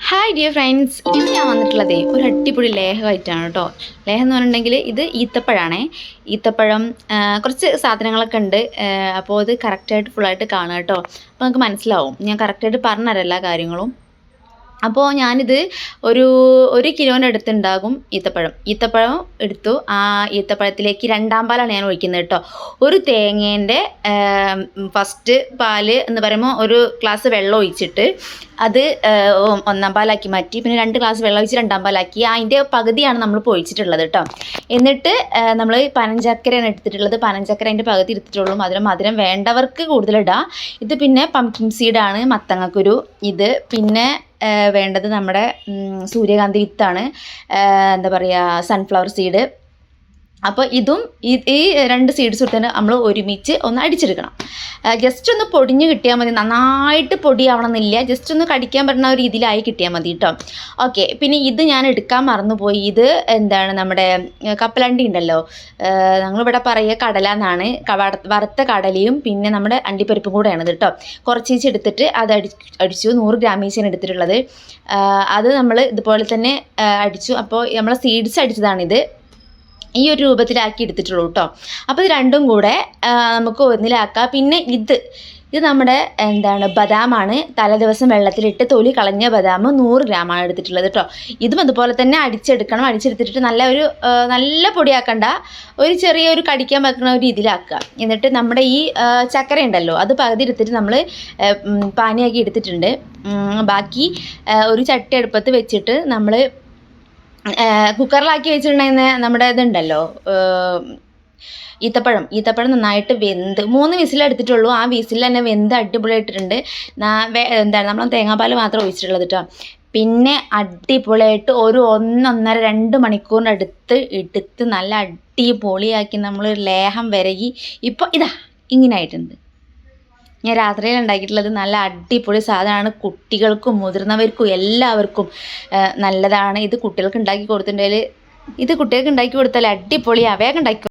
Hi dear friends, ഇന്ന് ഞാൻ വന്നിട്ടുള്ളതേ ഒരു അടിപൊളി ലേഹമായിട്ടാണ് കേട്ടോ. ലേഹം എന്ന് പറഞ്ഞിട്ടുണ്ടെങ്കിൽ ഇത് ഈത്തപ്പഴമാണേ. ഈത്തപ്പഴം കുറച്ച് സാധനങ്ങളൊക്കെ ഉണ്ട്. അപ്പോൾ ഇത് കറക്റ്റായിട്ട് ഫുള്ളായിട്ട് കാണുക കേട്ടോ. അപ്പോൾ നമുക്ക് മനസ്സിലാവും. ഞാൻ കറക്റ്റായിട്ട് പറഞ്ഞുതരാം എല്ലാ കാര്യങ്ങളും. അപ്പോൾ ഞാനിത് ഒരു കിലോൻ്റെ അടുത്തുണ്ടാകും ഈത്തപ്പഴം എടുത്തു. ആ ഈത്തപ്പഴത്തിലേക്ക് രണ്ടാം പാലാണ് ഞാൻ ഒഴിക്കുന്നത് കേട്ടോ. ഒരു തേങ്ങേൻ്റെ ഫസ്റ്റ് പാല് എന്ന് പറയുമ്പോൾ ഒരു ഗ്ലാസ് വെള്ളം ഒഴിച്ചിട്ട് അത് ഒന്നാം പാലാക്കി മാറ്റി, പിന്നെ 2 ഗ്ലാസ് വെള്ളം ഒഴിച്ച് രണ്ടാം പാലാക്കി. അതിൻ്റെ പകുതിയാണ് നമ്മൾ ഒഴിച്ചിട്ടുള്ളത് കേട്ടോ. എന്നിട്ട് നമ്മൾ പനഞ്ചക്കരയാണ് എടുത്തിട്ടുള്ളത്. പനഞ്ചക്കര അതിൻ്റെ പകുതി എടുത്തിട്ടുള്ളൂ. മധുരം വേണ്ടവർക്ക് കൂടുതലിടാം. ഇത് പിന്നെ പംകിൻ സീഡാണ്, മത്തങ്ങക്കുരു. ഇത് പിന്നെ വേണ്ടത് നമ്മുടെ സൂര്യകാന്തി വിത്താണ്, എന്താ പറയുക, സൺഫ്ലവർ സീഡ്. അപ്പോൾ ഇതും ഈ 2 സീഡ്സ് എടുത്തിട്ട് നമ്മൾ ഒരുമിച്ച് ഒന്ന് അടിച്ചെടുക്കണം. ജസ്റ്റ് ഒന്ന് പൊടിഞ്ഞ് കിട്ടിയാൽ മതി, നന്നായിട്ട് പൊടിയാവണം എന്നില്ല. ജസ്റ്റ് ഒന്ന് കടിക്കാൻ പറ്റുന്ന ഒരു രീതിയിലായി കിട്ടിയാൽ മതി കേട്ടോ. ഓക്കെ, പിന്നെ ഇത് ഞാൻ എടുക്കാൻ മറന്നുപോയി. ഇത് എന്താണ്, നമ്മുടെ കപ്പലണ്ടി ഉണ്ടല്ലോ, ഞങ്ങളിവിടെ പറയുക കടല എന്നാണ്. വറുത്ത കടലയും പിന്നെ നമ്മുടെ അണ്ടിപ്പരിപ്പും കൂടെയാണ് കേട്ടോ. കുറച്ച് എടുത്തിട്ട് അത് അടിച്ചു. 100 ഗ്രാം ഈച്ചാണ് എടുത്തിട്ടുള്ളത്. അത് നമ്മൾ ഇതുപോലെ തന്നെ അടിച്ചു. അപ്പോൾ നമ്മളെ സീഡ്സ് അടിച്ചതാണിത്. ഈ ഒരു രൂപത്തിലാക്കി എടുത്തിട്ടുള്ളൂ കേട്ടോ. അപ്പോൾ ഇത് രണ്ടും കൂടെ നമുക്ക് ഒന്നിലാക്കാം. പിന്നെ ഇത് നമ്മുടെ എന്താണ്, ബദാമാണ്. തലേദിവസം വെള്ളത്തിലിട്ട് തൊലി കളഞ്ഞ ബദാം 100 ഗ്രാമാണ് എടുത്തിട്ടുള്ളത് കേട്ടോ. ഇതും അതുപോലെ തന്നെ അടിച്ചെടുക്കണം. അടിച്ചെടുത്തിട്ട് നല്ല പൊടിയാക്കണ്ട, ഒരു ചെറിയൊരു കടിക്കാൻ വെക്കുന്ന ഒരു രീതിയിലാക്കുക. എന്നിട്ട് നമ്മുടെ ഈ ചക്കര ഉണ്ടല്ലോ, അത് പകുതി എടുത്തിട്ട് നമ്മൾ പാനിയാക്കി എടുത്തിട്ടുണ്ട്. ബാക്കി ഒരു ചട്ടി അടുപ്പത്ത് വെച്ചിട്ട് നമ്മൾ കുക്കറിലാക്കി വെച്ചിട്ടുണ്ടെങ്കിൽ നമ്മുടെ ഇതുണ്ടല്ലോ, ഈത്തപ്പഴം നന്നായിട്ട് വെന്ത് 3 വിസിലെടുത്തിട്ടുള്ളൂ. ആ വിസിൽ തന്നെ വെന്ത് അടിപൊളിയായിട്ടുണ്ട്. എന്താണ്, നമ്മൾ തേങ്ങാപ്പാൽ മാത്രം ഒഴിച്ചിട്ടുള്ളത് കേട്ടോ. പിന്നെ അടിപൊളിയായിട്ട് ഒരു 1-1.5-2 മണിക്കൂറിനടുത്ത് എടുത്ത് നല്ല അടിപൊളിയാക്കി നമ്മൾ ലേഹം വിരകി ഇപ്പോൾ ഇതാ ഇങ്ങനെ ആയിട്ടുണ്ട്. ഞാൻ രാത്രിയിൽ ഉണ്ടാക്കിയിട്ടുള്ളത് നല്ല അടിപൊളി സാധനമാണ്. കുട്ടികൾക്കും മുതിർന്നവർക്കും എല്ലാവർക്കും നല്ലതാണ്. ഇത് കുട്ടികൾക്ക് ഉണ്ടാക്കി കൊടുത്തിട്ടുണ്ടെങ്കിൽ, ഇത് കുട്ടികൾക്ക് ഉണ്ടാക്കി കൊടുത്താൽ അടിപൊളിയാണ്. വേഗം ഉണ്ടാക്കി